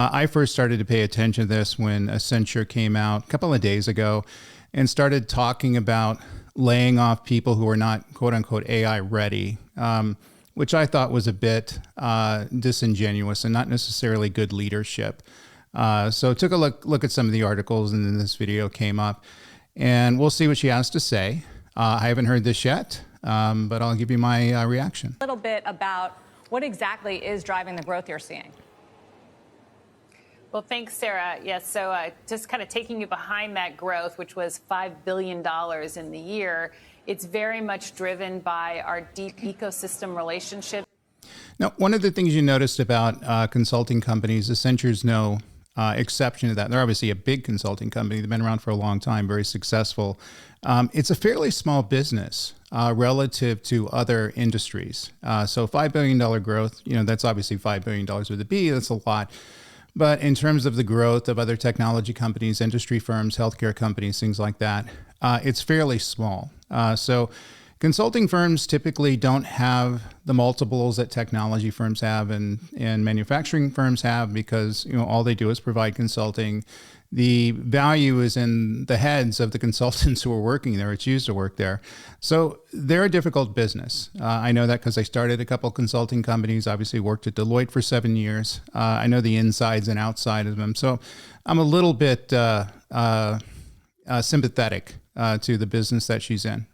I first started to pay attention to this when Accenture came out a couple of days ago and started talking about laying off people who are not quote unquote AI ready, which I thought was a bit disingenuous and not necessarily good leadership. So took a look at some of the articles, and then this video came up, and we'll see what she has to say. I haven't heard this yet, but I'll give you my reaction. A little bit about what exactly is driving the growth you're seeing. Well, thanks, Sarah. Yes, so just kind of taking you behind that growth, which was $5 billion in the year, it's very much driven by our deep ecosystem relationship. Now, one of the things you noticed about consulting companies, Accenture's no exception to that. They're obviously a big consulting company. They've been around for a long time, very successful. It's a fairly small business relative to other industries. So $5 billion growth, that's obviously $5 billion with a B, that's a lot. But in terms of the growth of other technology companies, industry firms, healthcare companies, things like that, it's fairly small. So consulting firms typically don't have the multiples that technology firms have and manufacturing firms have, because all they do is provide consulting. The value is in the heads of the consultants who are working there or choose to work there. So they're a difficult business. I know that because I started a couple consulting companies, obviously worked at Deloitte for 7 years. I know the insides and outside of them. So I'm a little bit sympathetic to the business that she's in.